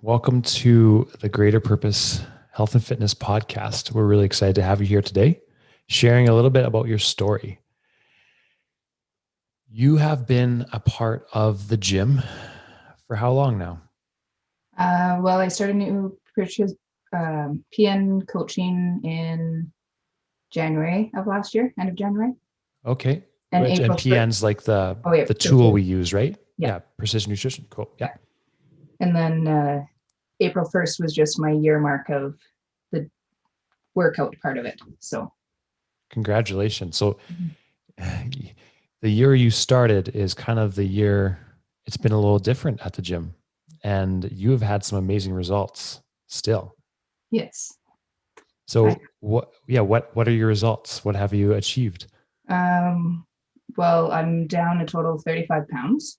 Welcome to the Greater Purpose Health and Fitness Podcast. We're really excited to have you here today, sharing a little bit about your story. You have been a part of the gym for how long now? Well, I started PN coaching in January of last year, end of January. Okay. And Which and April 1st. PN's like the the tool we use, right? Yeah. Precision nutrition. Cool. Yeah. And then April 1st was just my year mark of the workout part of it. So Congratulations. So the year you started is kind of the year it's been a little different at the gym, and you have had some amazing results still. yes. So what are your results? What have you achieved? Well, I'm down a total of 35 pounds.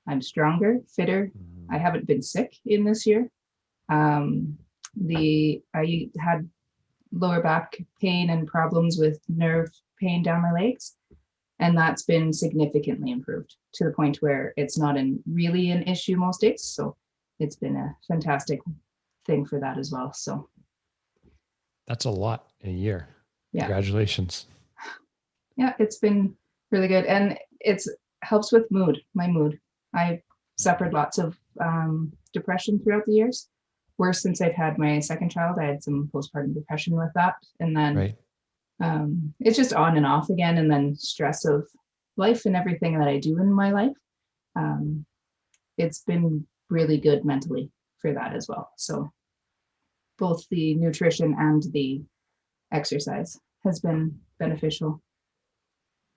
I'm stronger, fitter. I haven't been sick in this year. I had lower back pain and problems with nerve pain down my legs, and that's been significantly improved to the point where it's not really an issue most days. So it's been a fantastic thing for that as well. So that's a lot in a year. Yeah. Congratulations. Yeah, it's been really good, and it's helps with my mood. I suffered lots of depression throughout the years. Worse since I've had my second child. I had some postpartum depression with that, and then it's just on and off again, and then stress of life and everything that I do in my life. It's been really good mentally for that as well. So both the nutrition and the exercise has been beneficial.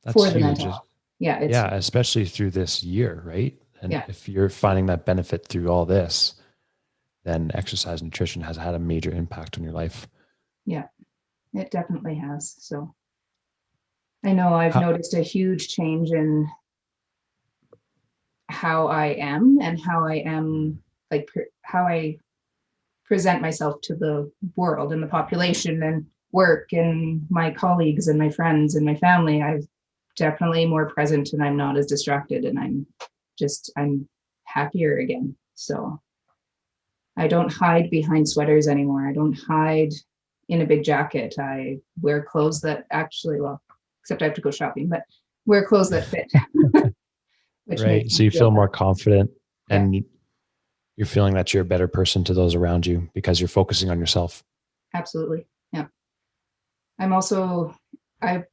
That's for huge. The mental health. Yeah, especially through this year, right? And if you're finding that benefit through all this, then exercise and nutrition has had a major impact on your life. Yeah, it definitely has. So I know I've noticed a huge change in how I am and how I am, like how I present myself to the world and the population and work and my colleagues and my friends and my family. I'm definitely more present, and I'm not as distracted, and I'm happier again. So I don't hide behind sweaters anymore. I don't hide in a big jacket. I wear clothes that actually, well, except I have to go shopping, but wear clothes that fit. Right. So you feel more confident, and you're feeling that you're a better person to those around you because you're focusing on yourself. Absolutely. Yeah. I'm also, I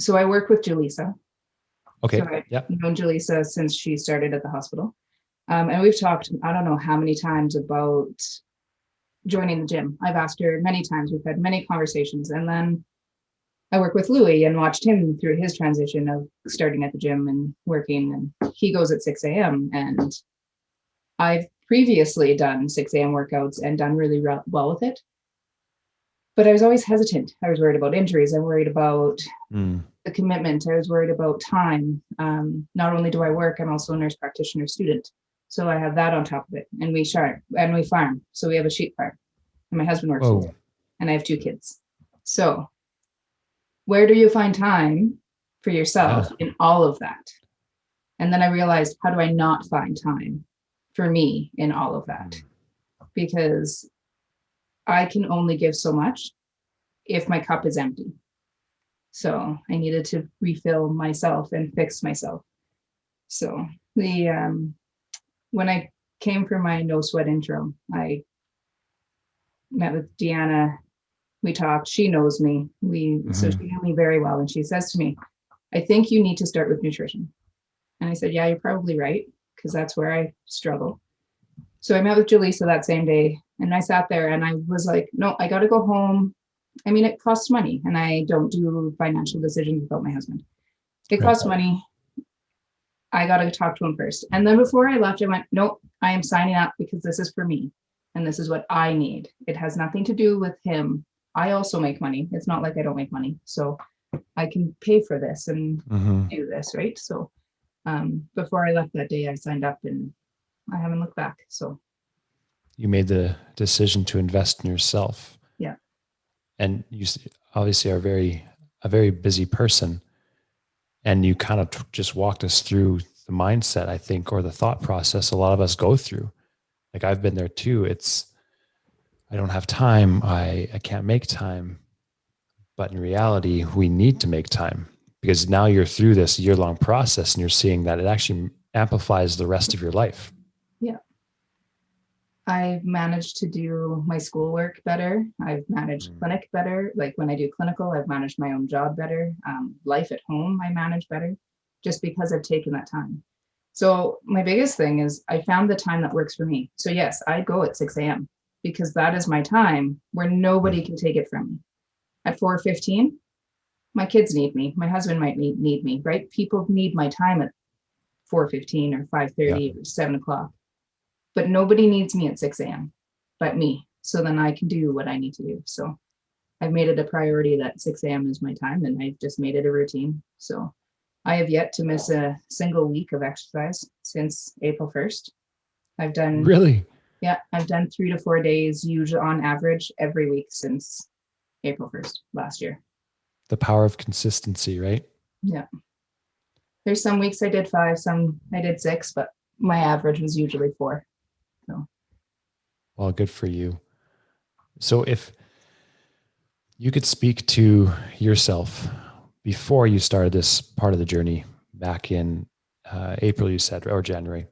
work with Julissa. Okay. So I've known Julissa since she started at the hospital. And we've talked, I don't know how many times about joining the gym. I've asked her many times. We've had many conversations. And then I work with Louis and watched him through his transition of starting at the gym and working. And he goes at 6 a.m. And I've previously done 6 a.m. workouts and done really well with it. But I was always hesitant. I was worried about injuries. I'm worried about the commitment. I was worried about time. Not only do I work, I'm also a nurse practitioner student. So I have that on top of it. And we farm. So we have a sheep farm. And my husband works with it. And I have 2 kids. So where do you find time for yourself in all of that? And then I realized, how do I not find time for me in all of that? Because I can only give so much if my cup is empty. So I needed to refill myself and fix myself. So when I came for my no sweat intro, I met with Deanna. We talked. She knows me. So she knew me very well. And she says to me, I think you need to start with nutrition. And I said, yeah, you're probably right, because that's where I struggle. So I met with Julissa that same day, and I sat there and I was like, no, I got to go home. I mean, it costs money, and I don't do financial decisions without my husband. It costs money. I got to talk to him first. And then before I left, I went, nope, I am signing up because this is for me. And this is what I need. It has nothing to do with him. I also make money. It's not like I don't make money. So I can pay for this and do this, right? So before I left that day, I signed up and I haven't looked back. So you made the decision to invest in yourself. Yeah. And you obviously are a very busy person. And you kind of just walked us through the mindset, I think, or the thought process a lot of us go through. Like I've been there too. I don't have time. I can't make time. But in reality, we need to make time because now you're through this year-long process and you're seeing that it actually amplifies the rest of your life. Yeah. I've managed to do my schoolwork better. I've managed Mm. clinic better. Like when I do clinical, I've managed my own job better. Life at home, I manage better just because I've taken that time. So my biggest thing is I found the time that works for me. So yes, I go at 6 a.m. because that is my time where nobody can take it from me. At 4:15, my kids need me. My husband might need me, right? People need my time at 4:15 or Yeah. 5:30 or 7 o'clock, but nobody needs me at 6 a.m. but me. So then I can do what I need to do. So I've made it a priority that 6 a.m. is my time and I've just made it a routine. So I have yet to miss a single week of exercise since April 1st. I've done, Really? yeah, I've done 3 to 4 days, usually on average, every week since April 1st last year. The power of consistency, right? Yeah. There's some weeks I did 5, some I did 6, but my average was usually 4. So, Well, good for you. So if you could speak to yourself before you started this part of the journey back in April, you said, or January.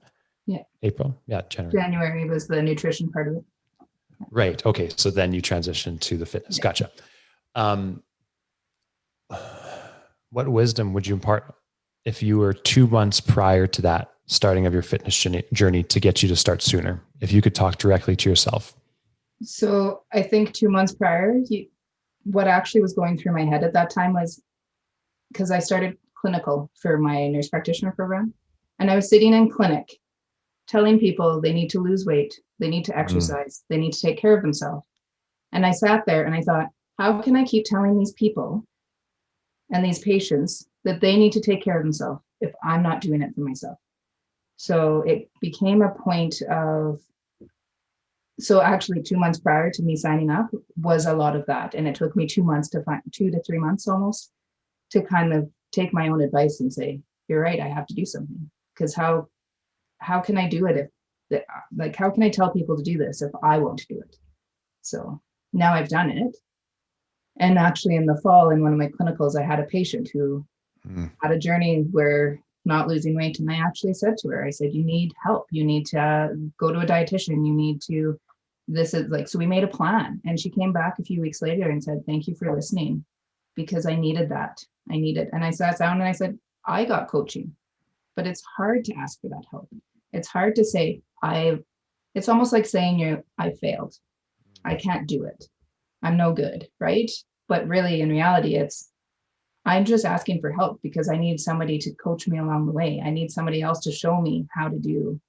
yeah, April? Yeah, January. January was the nutrition part of it. Right. Okay. So then you transitioned to the fitness. Yeah. Gotcha. Um, what wisdom would you impart if you were 2 months prior to that starting of your fitness journey to get you to start sooner? If you could talk directly to yourself. So I think 2 months prior, what actually was going through my head at that time was because I started clinical for my nurse practitioner program. And I was sitting in clinic telling people they need to lose weight, they need to exercise, they need to take care of themselves. And I sat there and I thought, how can I keep telling these people and these patients that they need to take care of themselves if I'm not doing it for myself? So it became a point of, so actually 2 months prior to me signing up was a lot of that. And it took me 2 months to find 2 to 3 months almost to kind of take my own advice and say, you're right, I have to do something. Because how can I do it if like how can I tell people to do this if I won't do it? So now I've done it. And actually in the fall in one of my clinicals, I had a patient who had a journey where not losing weight. And I actually said to her, I said, you need help. You need to go to a dietitian. You need to, this is like, so we made a plan. And she came back a few weeks later and said, thank you for listening because I needed that. I needed, and I sat down and I said, I got coaching, but it's hard to ask for that help. It's hard to say, it's almost like saying I failed. I can't do it. I'm no good, right? But really in reality, I'm just asking for help because I need somebody to coach me along the way. I need somebody else to show me how to do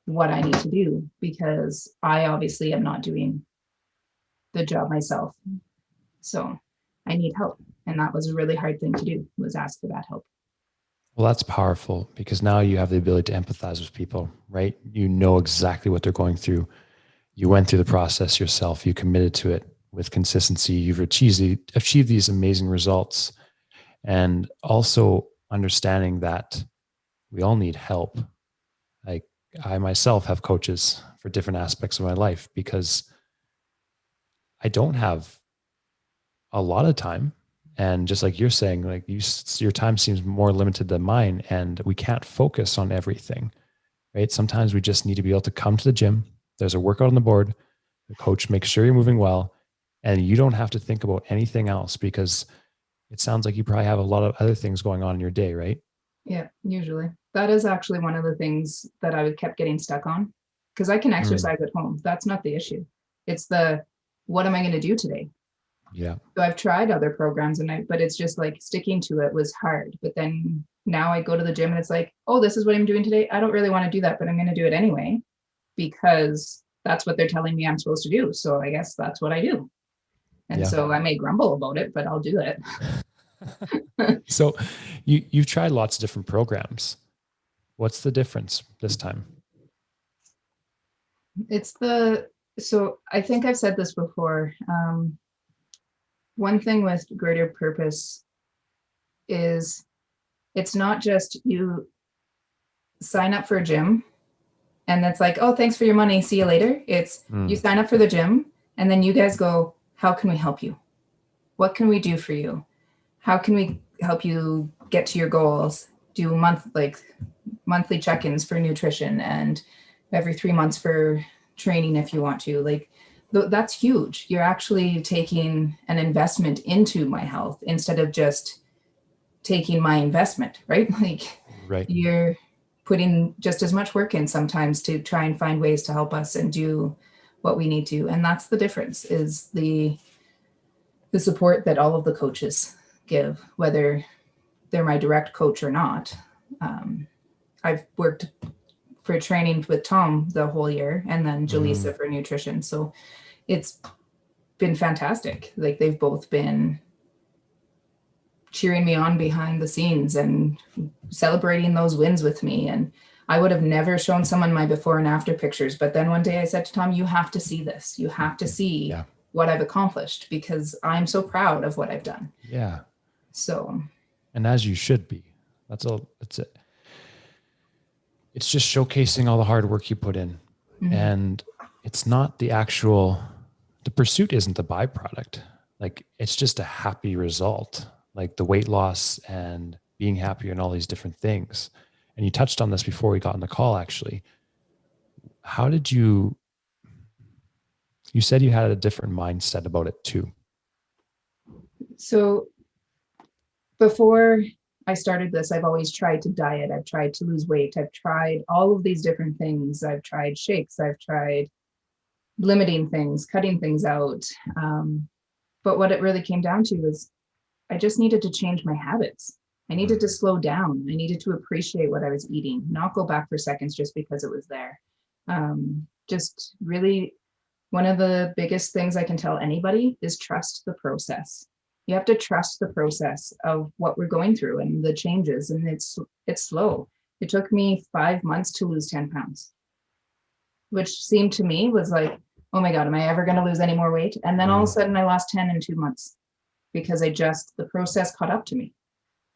what I need to do because I obviously am not doing the job myself. So I need help. And that was a really hard thing to do, was ask for that help. Well, that's powerful because now you have the ability to empathize with people, right? You know exactly what they're going through. You went through the process yourself. You committed to it with consistency. You've achieved these amazing results. And also understanding that we all need help. Like I myself have coaches for different aspects of my life because I don't have a lot of time. And just like you're saying, like your time seems more limited than mine, and we can't focus on everything, right? Sometimes we just need to be able to come to the gym. There's a workout on the board. The coach makes sure you're moving well, and you don't have to think about anything else because it sounds like you probably have a lot of other things going on in your day, right? Yeah, usually. That is actually one of the things that I kept getting stuck on because I can exercise at home. That's not the issue. It's what am I going to do today? Yeah. So I've tried other programs but it's just like sticking to it was hard. But then now I go to the gym and it's like, oh, this is what I'm doing today. I don't really want to do that, but I'm going to do it anyway because that's what they're telling me I'm supposed to do. So I guess that's what I do. And so I may grumble about it, but I'll do it. So you've tried lots of different programs. What's the difference this time? So I think I've said this before. One thing with greater purpose is it's not just you sign up for a gym And that's like, oh, thanks for your money. See you later. It's you Mm, sign up for the gym and then you guys go, how can we help you? What can we do for you? How can we help you get to your goals? Do monthly check-ins for nutrition and every 3 months for training if you want to. Like that's huge. You're actually taking an investment into my health instead of just taking my investment, right? Like right. you're putting just as much work in sometimes to try and find ways to help us and do what we need to. And that's the difference is the support that all of the coaches give, whether they're my direct coach or not. Um, I've worked for training with Tom the whole year and then Mm, Jaleesa for nutrition. So it's been fantastic. Like they've both been cheering me on behind the scenes and celebrating those wins with me. And I would have never shown someone my before and after pictures. But then one day I said to Tom, you have to see this. You have to see yeah. what I've accomplished because I'm so proud of what I've done. Yeah. So, And as you should be. That's all. That's it. It's just showcasing all the hard work you put in. mhm. And it's not the pursuit isn't the byproduct. Like it's just a happy result, like the weight loss and being happier and all these different things. And you touched on this before we got on the call, actually. How did you said you had a different mindset about it too. So before I started this, I've always tried to diet. I've tried to lose weight. I've tried all of these different things. I've tried shakes. I've tried limiting things, cutting things out. But what it really came down to was I just needed to change my habits. I needed to slow down. I needed to appreciate what I was eating, not go back for seconds just because it was there. Just really, one of the biggest things I can tell anybody is trust the process. You have to trust the process of what we're going through and the changes, and it's slow. It took me 5 months to lose 10 pounds, which seemed to me was like, oh my God, am I ever going to lose any more weight? And then all of a Mm, sudden I lost 10 in 2 months because the process caught up to me,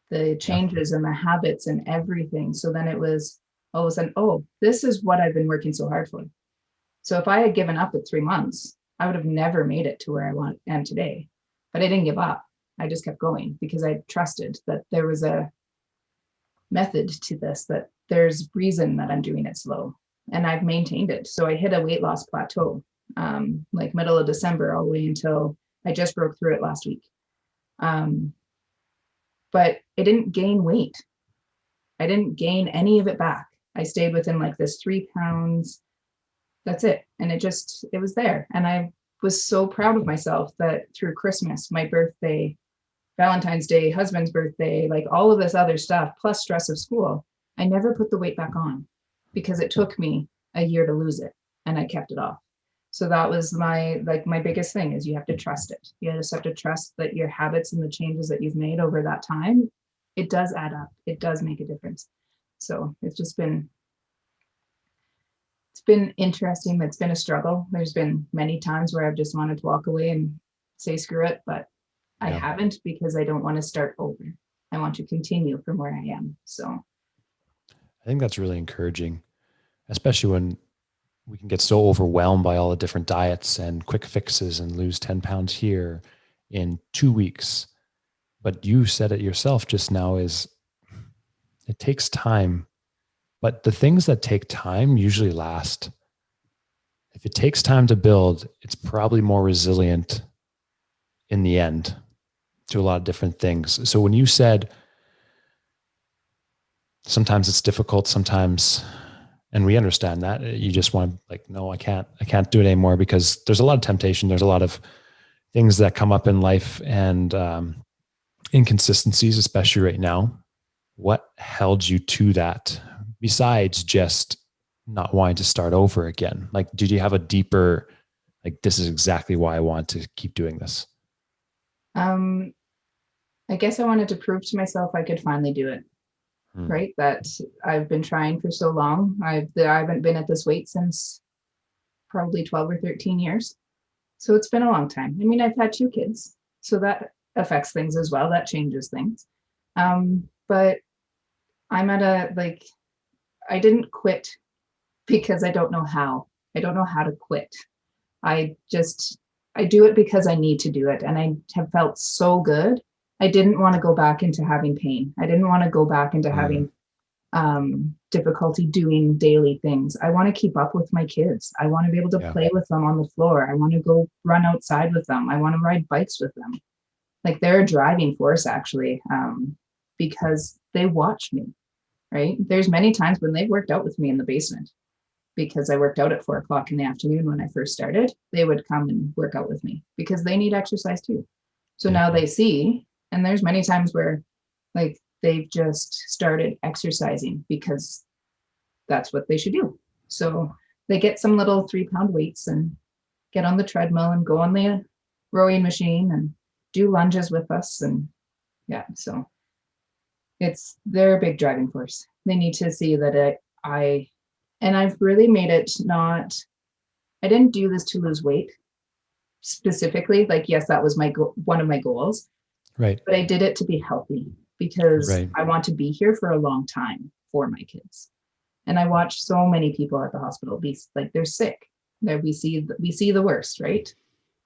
the yeah. changes and the habits and everything. So then it was all of a sudden, oh, this is what I've been working so hard for. So if I had given up at 3 months, I would have never made it to where am today. But I didn't give up. I just kept going because I trusted that there was a method to this, that there's reason that I'm doing it slow. And I've maintained it. So I hit a weight loss plateau, like middle of December, all the way until I just broke through it last week. Um, but I didn't gain weight. I didn't gain any of it back. I stayed within like this 3 pounds. That's it. And it was there. And I was so proud of myself that through Christmas, my birthday, Valentine's Day, husband's birthday, like all of this other stuff, plus stress of school, I never put the weight back on because it took me a year to lose it and I kept it off. So that was my biggest thing is you have to trust it. You just have to trust that your habits and the changes that you've made over that time, it does add up. It does make a difference. So it's been interesting. It's been a struggle. There's been many times where I've just wanted to walk away and say screw it, but I Yeah. haven't because I don't want to start over. I want to continue from where I am. So, I think that's really encouraging, especially when we can get so overwhelmed by all the different diets and quick fixes and lose 10 pounds here in 2 weeks. But you said it yourself just now is it takes time, but the things that take time usually last. If it takes time to build, it's probably more resilient in the end to a lot of different things. So when you said sometimes it's difficult, sometimes, and we understand that you just want to like, no, I can't do it anymore because there's a lot of temptation. There's a lot of things that come up in life and inconsistencies, especially right now. What held you to that besides just not wanting to start over again? Like, did you have a deeper, like, this is exactly why I want to keep doing this? um, I guess I wanted to prove to myself I could finally do it. Hmm. Right. That I've been trying for so long. I haven't been at this weight since probably 12 or 13 years. So it's been a long time. I mean, I've had 2 kids, so that affects things as well. That changes things. But I'm at I didn't quit because I don't know how. I don't know how to quit. I just, I do it because I need to do it. And I have felt so good. I didn't want to go back into having pain. I didn't want to go back into Mm, having difficulty doing daily things. I want to keep up with my kids. I want to be able to yeah. play with them on the floor. I want to go run outside with them. I want to ride bikes with them. Like they're a driving force actually, because they watch me, right? There's many times when they've worked out with me in the basement because I worked out at 4 o'clock in the afternoon when I first started. They would come and work out with me because they need exercise too. So Yeah. now they see, and there's many times where like they've just started exercising because that's what they should do. So they get some little 3 pound weights and get on the treadmill and go on the rowing machine and do lunges with us. And yeah, so they're a big driving force. They need to see that and I've really made it not, I didn't do this to lose weight specifically. Like, yes, that was one of my goals, Right. but I did it to be healthy because Right. I want to be here for a long time for my kids. And I watch so many people at the hospital be like, they're sick. There we see the worst, right?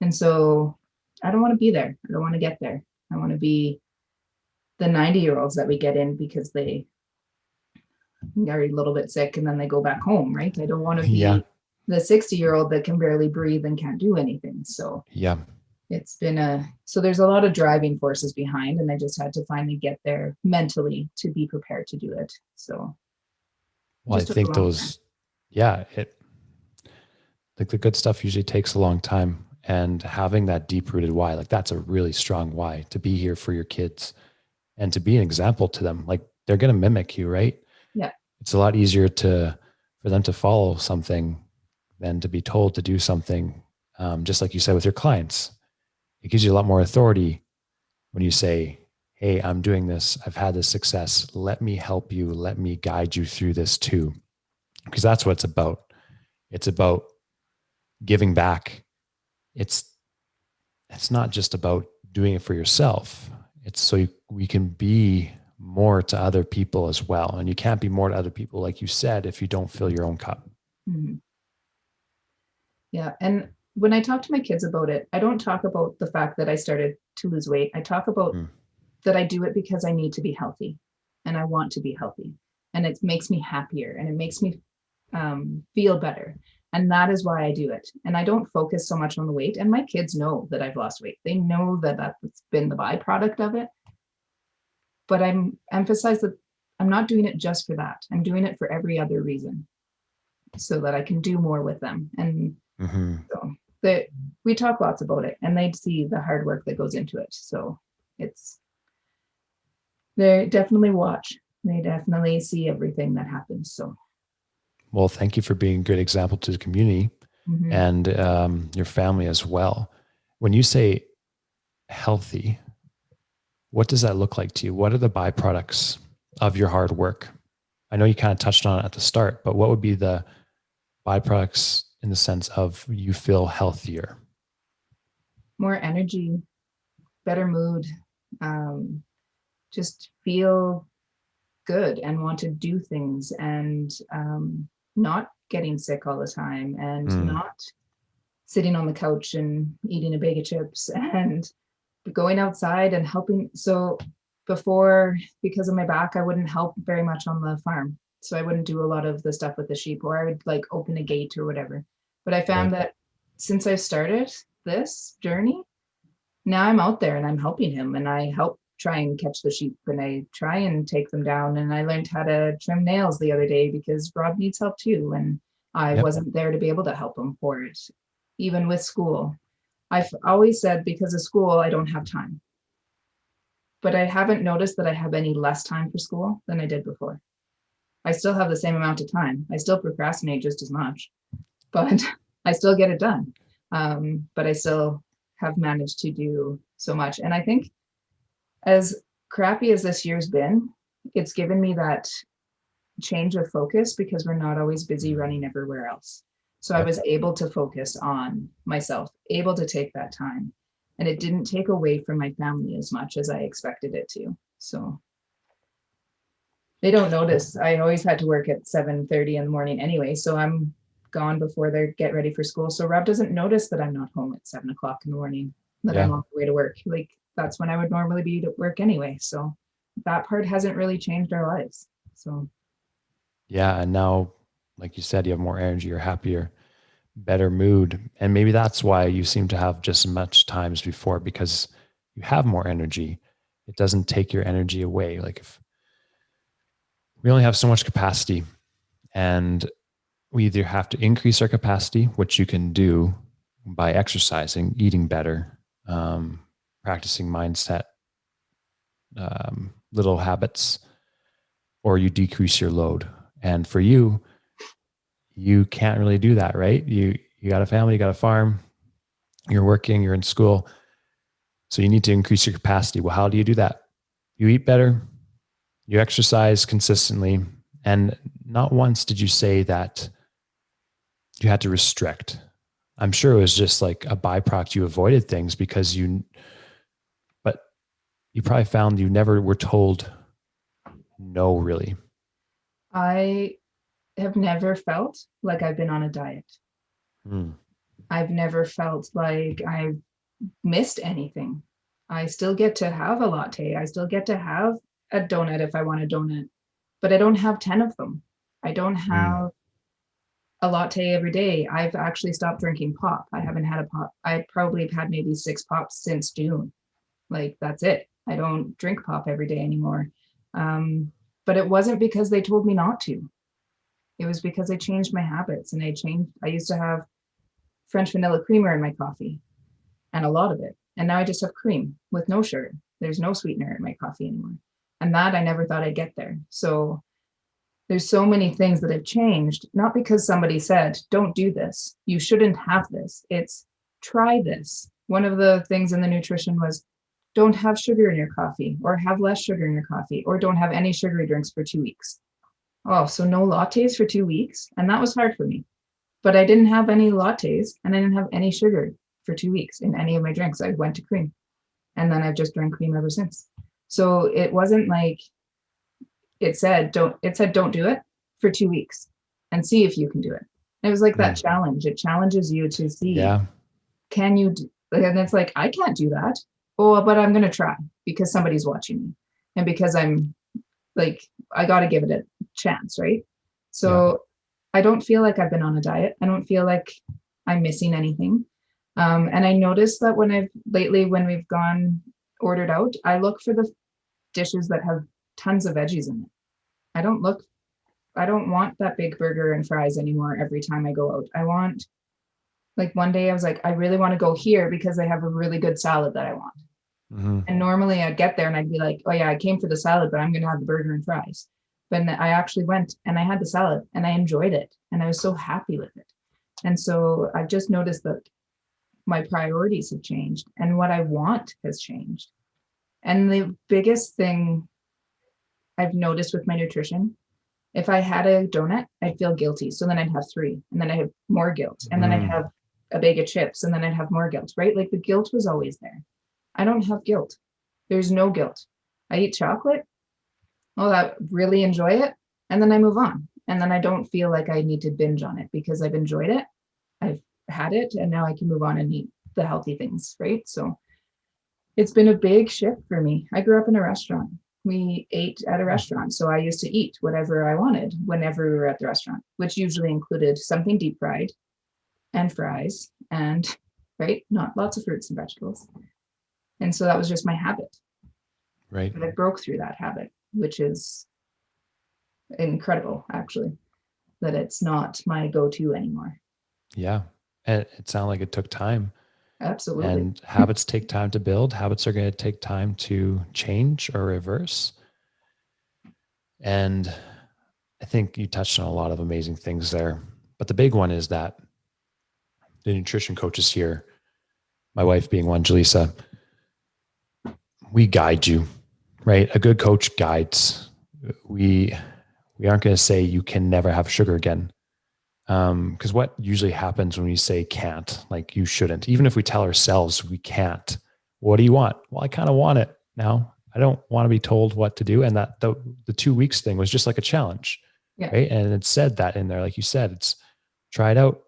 And so I don't want to be there. I don't want to get there. I want to be the 90-year-olds that we get in because they are a little bit sick and then they go back home, right? I don't want to Yeah. be the 60-year-old that can barely breathe and can't do anything. So Yeah. so there's a lot of driving forces behind, and I just had to finally get there mentally to be prepared to do it. So Well, I just took a think long time. those, yeah, like the good stuff usually takes a long time. And having that deep rooted why, like that's a really strong why to be here for your kids and to be an example to them. Like they're going to mimic you, right? Yeah. It's a lot easier for them to follow something than to be told to do something. Just like you said with your clients, it gives you a lot more authority when you say, hey, I'm doing this. I've had this success. Let me help you. Let me guide you through this too. Because that's what it's about. It's about giving back. It's it's not just about doing it for yourself. It's so we can be more to other people as well. And you can't be more to other people, like you said, if you don't fill your own cup. Mhm. Yeah. And when I talk to my kids about it, I don't talk about the fact that I started to lose weight. I talk about Mm. that I do it because I need to be healthy and I want to be healthy. And it makes me happier and it makes me feel better. And that is why I do it. And I don't focus so much on the weight. And my kids know that I've lost weight. They know that that's been the byproduct of it. But I'm emphasize that I'm not doing it just for that. I'm doing it for every other reason so that I can do more with them. And Mm-hmm. so that we talk lots about it and they see the hard work that goes into it. So it's, they definitely watch. They definitely see everything that happens. So Well, thank you for being a good example to the community mhm. and your family as well. When you say healthy, what does that look like to you? What are the byproducts of your hard work? I know you kind of touched on it at the start, but what would be the byproducts in the sense of you feel healthier? More energy, better mood, um, just feel good and want to do things and not getting sick all the time and Mm, not sitting on the couch and eating a bag of chips and going outside and helping. So before, because of my back, I wouldn't help very much on the farm. So I wouldn't do a lot of the stuff with the sheep, or I would like open a gate or whatever. But I right. found that since I started this journey, now I'm out there and I'm helping him and I help try and catch the sheep and I try and take them down. And I learned how to trim nails the other day because Rob needs help too. And I Yep. wasn't there to be able to help him for it. Even with school, I've always said because of school, I don't have time. But I haven't noticed that I have any less time for school than I did before. I still have the same amount of time. I still procrastinate just as much, but I still get it done. But I still have managed to do so much. And I think as crappy as this year's been, it's given me that change of focus because we're not always busy Mm, running everywhere else. So I yep. was able to focus on myself, able to take that time. And it didn't take away from my family as much as I expected it to. So They don't notice. I always had to work at 7:30 in the morning anyway, so I'm gone before they get ready for school. So Rob doesn't notice that I'm not home at 7 o'clock in the morning, that I'm Yeah. on the way to work. Like that's when I would normally be at work anyway. So that part hasn't really changed our lives. So Yeah. And now, like you said, you have more energy, you're happier, better mood. And maybe that's why you seem to have just as much time as before, because you have more energy. It doesn't take your energy away. Like if we only have so much capacity, and we either have to increase our capacity, which you can do by exercising, eating better, practicing mindset, little habits, or you decrease your load. And for you, you can't really do that, right? You got a family, you got a farm, you're working, you're in school. So you need to increase your capacity. Well, how do you do that? You eat better, you exercise consistently. And not once did you say that you had to restrict. I'm sure it was just like a byproduct. You avoided things because but you probably found you never were told no, really. I have never felt like I've been on a diet. Mm. I've never felt like I've missed anything. I still get to have a latte. I still get to have a donut if I want a donut, but I don't have 10 of them. I don't Mm. have a latte every day. I've actually stopped drinking pop. I haven't had a pop. I probably have had maybe 6 pops since June. Like that's it. I don't drink pop every day anymore. But it wasn't because they told me not to. It was because I changed my habits and I used to have French vanilla creamer in my coffee and a lot of it. And now I just have cream with no sugar. There's no sweetener in my coffee anymore. And that I never thought I'd get there. So there's so many things that have changed, not because somebody said, don't do this. You shouldn't have this. It's try this. One of the things in the nutrition was don't have sugar in your coffee or have less sugar in your coffee or don't have any sugary drinks for 2 weeks. Oh, so no lattes for 2 weeks. And that was hard for me. But I didn't have any lattes and I didn't have any sugar for 2 weeks in any of my drinks. I went to cream and then I've just drank cream ever since. So it wasn't like it said don't do it for 2 weeks and see if you can do it. It was like that Mm. challenge. It challenges you to see, Yeah. can you do, and it's like, I can't do that. Oh, but I'm going to try because somebody's watching me and because I'm like, I got to give it a chance. Right. Yeah. So I don't feel like I've been on a diet. I don't feel like I'm missing anything. And I noticed that when we've gone ordered out, I look for the dishes that have tons of veggies in it. I don't look, I don't want that big burger and fries anymore every time I go out. I want, like one day I was like, I really want to go here because they have a really good salad that I want. Mm-hmm. And normally I'd get there and I'd be like, oh yeah, I came for the salad, but I'm going to have the burger and fries. But I actually went and I had the salad and I enjoyed it. And I was so happy with it. And so I've just noticed that my priorities have changed and what I want has changed. And the biggest thing I've noticed with my nutrition, if I had a donut, I'd feel guilty. So then I'd have three, and then I'd have more guilt, and then I'd Mm. have a bag of chips, and then I'd have more guilt, right? Like the guilt was always there. I don't have guilt. There's no guilt. I eat chocolate. Oh, I really enjoy it. And then I move on. And then I don't feel like I need to binge on it because I've enjoyed it. I've had it, and now I can move on and eat the healthy things, right? So it's been a big shift for me. I grew up in a restaurant. We ate at a restaurant. So I used to eat whatever I wanted whenever we were at the restaurant, which usually included something deep fried and fries and, right, not lots of fruits and vegetables. And so that was just my habit. Right. But I broke through that habit, which is incredible, actually, that it's not my go to anymore. Yeah. And it sounded like it took time. Absolutely. And habits take time to build. Habits are going to take time to change or reverse. And I think you touched on a lot of amazing things there. But the big one is that the nutrition coaches here, my wife being one, Jaleesa, we guide you, right? A good coach guides. We aren't going to say you can never have sugar again. Because what usually happens when we say can't, like you shouldn't, even if we tell ourselves we can't, what do you want? Well, I kind of want it now. I don't want to be told what to do. And that the 2 weeks thing was just like a challenge. Yeah. Right. And it said that in there, like you said, it's try it out.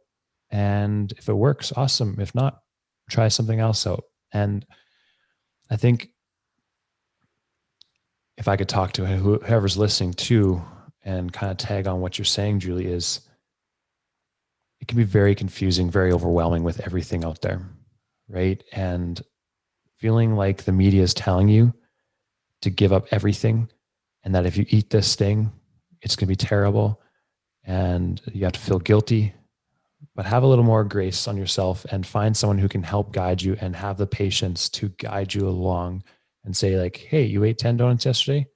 And if it works, awesome. If not, try something else out. And I think if I could talk to whoever's listening too, and kind of tag on what you're saying, Julie, is it can be very confusing, very overwhelming with everything out there. Right. And feeling like the media is telling you to give up everything and that if you eat this thing, it's going to be terrible and you have to feel guilty, but have a little more grace on yourself and find someone who can help guide you and have the patience to guide you along and say like, hey, you ate 10 donuts yesterday.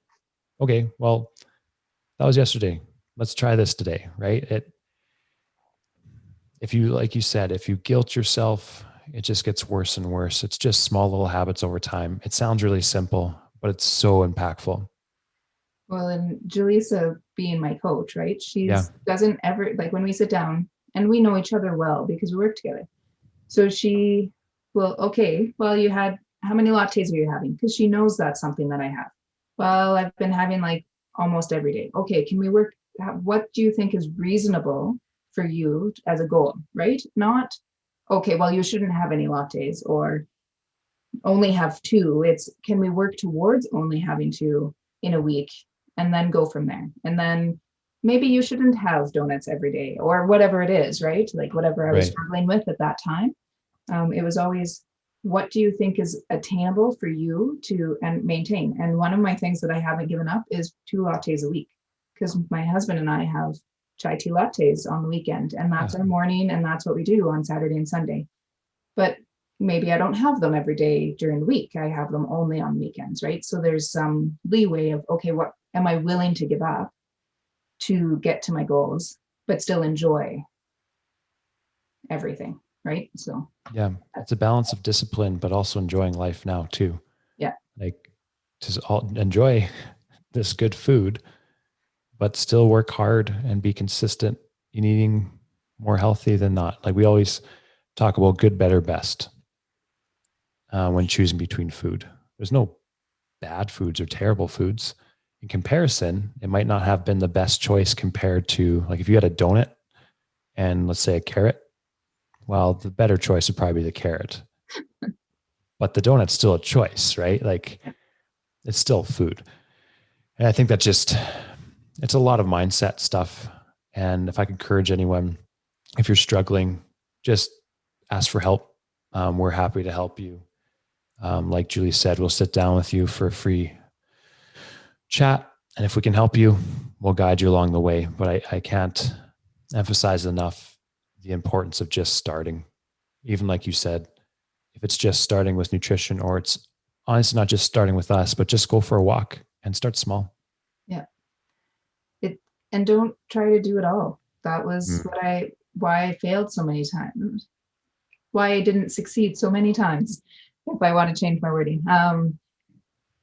Okay, well, that was yesterday. Let's try this today. Right. If you, like you said, if you guilt yourself, it just gets worse and worse. It's just small little habits over time. It sounds really simple, but it's so impactful. Well, and Jaleesa being my coach, right? Yeah. She's doesn't ever like when we sit down and we know each other well because we work together. So she will, okay, well, you had how many lattes are you having? Because she knows that's something that I have. Well, I've been having like almost every day. Okay, can we work? What do you think is reasonable for you as a goal, right? Not, okay, well, you shouldn't have any lattes or only have two. It's can we work towards only having two in a week and then go from there? And then maybe you shouldn't have donuts every day or whatever it is, right? Like whatever I was Right. struggling with at that time. It was always, what do you think is attainable for you to and maintain? And one of my things that I haven't given up is 2 lattes a week because my husband and I have chai tea lattes on the weekend, and that's our morning, and that's what we do on Saturday and Sunday. But maybe I don't have them every day during the week. I have them only on weekends, right? So there's some leeway of, okay, what am I willing to give up to get to my goals, but still enjoy everything, right? So Yeah. It's a balance of discipline, but also enjoying life now too. yeah, Like to enjoy this good food, but still work hard and be consistent in eating more healthy than not. Like we always talk about good, better, best when choosing between food. There's no bad foods or terrible foods. In comparison, it might not have been the best choice compared to like if you had a donut and let's say a carrot, well, the better choice would probably be the carrot. But the donut's still a choice, right? Like it's still food. And I think that just, it's a lot of mindset stuff. And if I could encourage anyone, if you're struggling, just ask for help. We're happy to help you. Like Julie said, we'll sit down with you for a free chat. And if we can help you, we'll guide you along the way. But I can't emphasize enough the importance of just starting. Even like you said, if it's just starting with nutrition, or it's honestly not just starting with us, but just go for a walk and start small. yeah. It and don't try to do it all. That was why I failed so many times. Why I didn't succeed so many times. If I want to change my wording,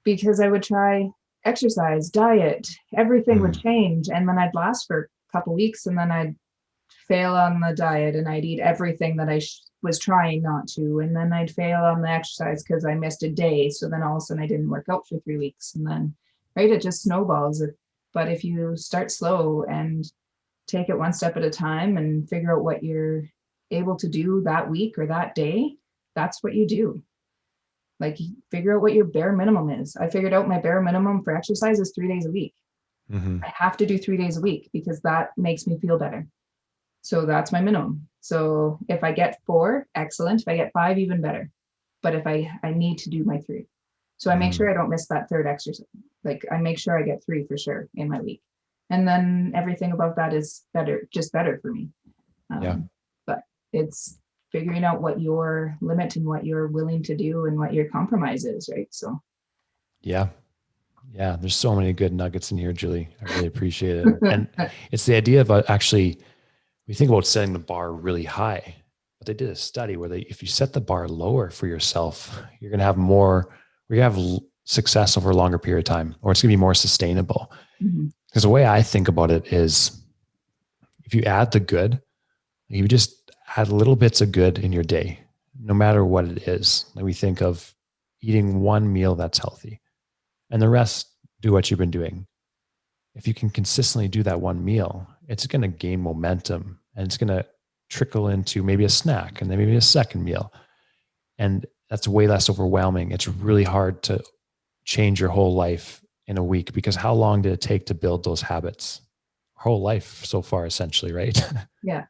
because I would try exercise, diet, everything would change, and then I'd last for a couple weeks, and then I'd fail on the diet, and I'd eat everything that I was trying not to, and then I'd fail on the exercise because I missed a day. So then all of a sudden I didn't work out for 3 weeks, and then right, it just snowballs. But if you start slow and take it one step at a time and figure out what you're able to do that week or that day, that's what you do. Like figure out what your bare minimum is. I figured out my bare minimum for exercise is 3 days a week. Mm-hmm. I have to do 3 days a week because that makes me feel better. So that's my minimum. So if I get 4, excellent. If I get 5, even better. But if I need to do my 3. So I make sure I don't miss that third exercise. Like I make sure I get 3 for sure in my week. And then everything above that is better, just better for me. But it's figuring out what your limit and what you're willing to do and what your compromise is, right? So yeah. There's so many good nuggets in here, Julie. I really appreciate it. And it's the idea of actually, we think about setting the bar really high, but they did a study where if you set the bar lower for yourself, you're going to have success over a longer period of time, or it's going to be more sustainable. Because the way I think about it is if you add the good, you just add little bits of good in your day, no matter what it is. Like we think of eating one meal that's healthy. and the rest do what you've been doing. If you can consistently do that one meal, it's going to gain momentum and it's going to trickle into maybe a snack and then maybe a second meal. And that's way less overwhelming. It's really hard to change your whole life in a week, because how long did it take to build those habits? Whole life so far, essentially, right? Yeah.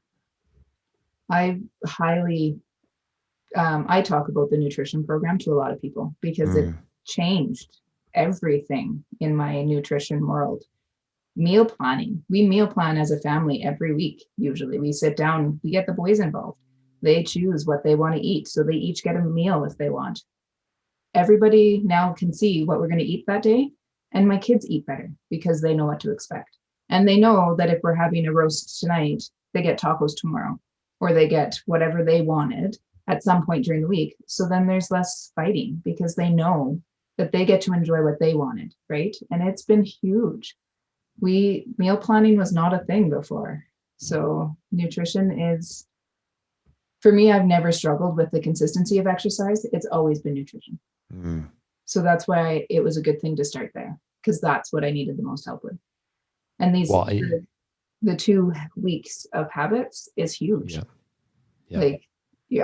I highly, I talk about the nutrition program to a lot of people because it changed everything in my nutrition world. Meal planning. We meal plan as a family every week. Usually we sit down, we get the boys involved. They choose what they want to eat. So they each get a meal if they want. Everybody now can see what we're going to eat that day. And my kids eat better because they know what to expect. And they know that if we're having a roast tonight, they get tacos tomorrow, or they get whatever they wanted at some point during the week. So then there's less fighting because they know that they get to enjoy what they wanted, right? And it's been huge. Meal planning was not a thing before. So nutrition is, for me, I've never struggled with the consistency of exercise. It's always been nutrition. So that's why it was a good thing to start there, because that's what I needed the most help with. And the 2 weeks of habits is huge. Yeah. Yeah. Like,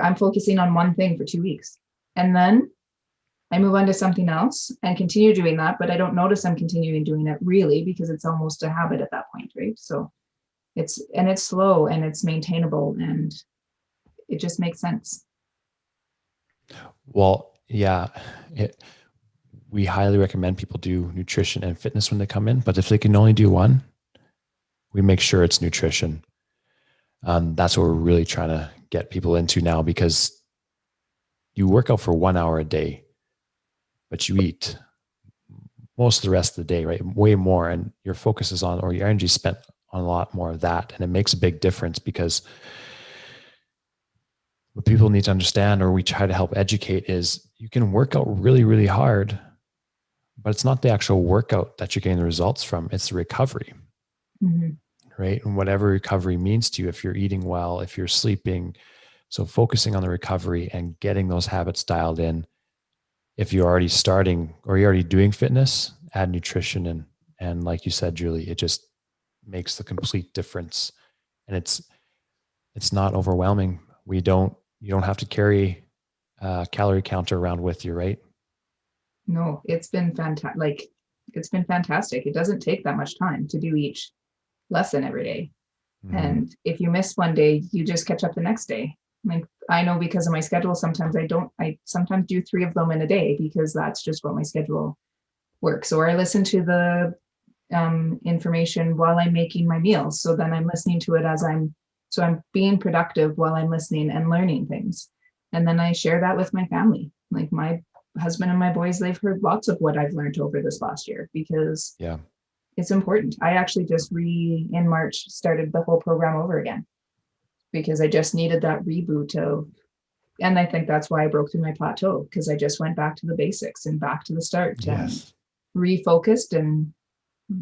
I'm focusing on one thing for 2 weeks, and then I move on to something else and continue doing that, but I don't notice I'm continuing doing it really, because it's almost a habit at that point, right? So it's slow and it's maintainable and it just makes sense. Well, yeah, we highly recommend people do nutrition and fitness when they come in, but if they can only do one, we make sure it's nutrition. That's what we're really trying to get people into now, because you work out for 1 hour a day, but you eat most of the rest of the day, right? Way more. And your focus is on, or your energy is spent on a lot more of that. And it makes a big difference, because what people need to understand, or we try to help educate, is you can work out really, really hard, but it's not the actual workout that you're getting the results from. It's the recovery, right? And whatever recovery means to you, if you're eating well, if you're sleeping. So focusing on the recovery and getting those habits dialed in. If you're already starting or you're already doing fitness, add nutrition. And like you said, Julie, it just makes the complete difference. And it's not overwhelming. You don't have to carry a calorie counter around with you, right? No, it's been fantastic. It's been fantastic. It doesn't take that much time to do each lesson every day. And if you miss one day, you just catch up the next day. I mean, I know because of my schedule, sometimes I sometimes do 3 of them in a day, because that's just what my schedule works. Or I listen to the information while I'm making my meals. So then I'm listening to it so I'm being productive while I'm listening and learning things. And then I share that with my family. Like my husband and my boys, they've heard lots of what I've learned over this last year, because it's important. I actually just in March started the whole program over again, because I just needed that reboot and I think that's why I broke through my plateau, because I just went back to the basics and back to the start and refocused and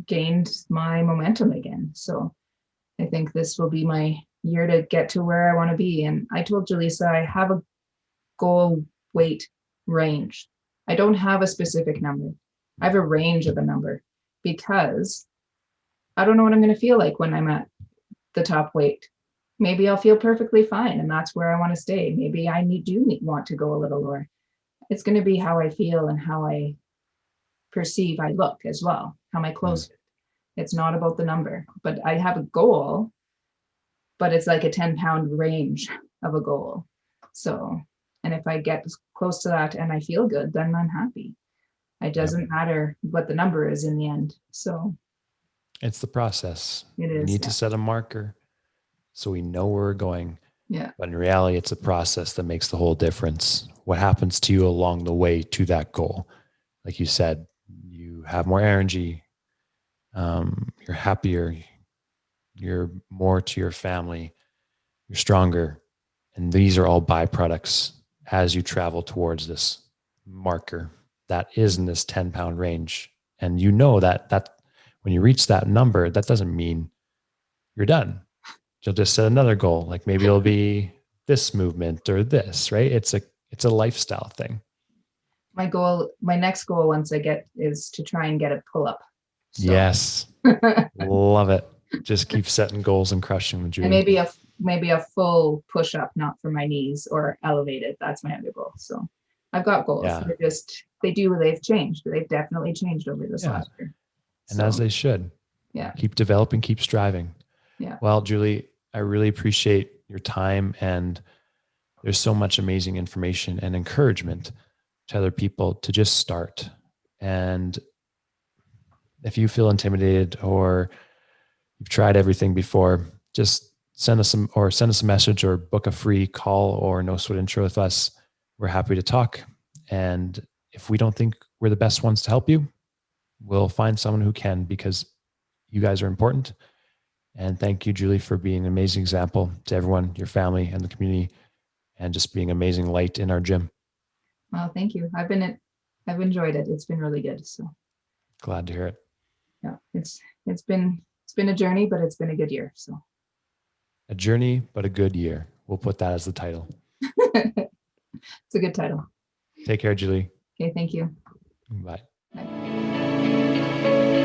gained my momentum again. So I think this will be my year to get to where I want to be. And I told Jaleesa I have a goal weight range. I don't have a specific number. I have a range of a number, because I don't know what I'm going to feel like when I'm at the top weight. Maybe I'll feel perfectly fine, and that's where I want to stay. Maybe I want to go a little lower. It's going to be how I feel and how I perceive I look as well, how my clothes fit. It's not about the number, but I have a goal, but it's like a 10-pound range of a goal. So, and if I get close to that and I feel good, then I'm happy. It doesn't matter what the number is in the end. So it's the process. It is. We need to set a marker so we know where we're going. Yeah. But in reality, it's a process that makes the whole difference. What happens to you along the way to that goal? Like you said, you have more energy, you're happier, you're more to your family, you're stronger. And these are all byproducts as you travel towards this marker that is in this 10-pound range. And you know that when you reach that number, that doesn't mean you're done. You'll just set another goal. Like maybe it'll be this movement or this, right? It's a lifestyle thing. My next goal once I get is to try and get a pull-up. So Yes. Love it. Just keep setting goals and crushing them, and Julie. maybe a full push-up, not for my knees, or elevated. That's my other goal. So I've got goals. Yeah. They've changed. They've definitely changed over this Yeah. last year. And as So they should. yeah. Keep developing, keep striving. Yeah. Well, Julie, I really appreciate your time, and there's so much amazing information and encouragement to other people to just start. And if you feel intimidated or you've tried everything before, just send us a message or book a free call or no sweat intro with us. We're happy to talk. And if we don't think we're the best ones to help you, we'll find someone who can, because you guys are important. And thank you, Julie, for being an amazing example to everyone, your family and the community, and just being amazing light in our gym. Well, thank you. I've enjoyed it. It's been really good. So Glad to hear it. yeah, it's been a journey, but it's been a good year. So A journey, but a good year. We'll put that as the title. it's a good title. Take care, Julie. Okay, thank you. Bye. Bye.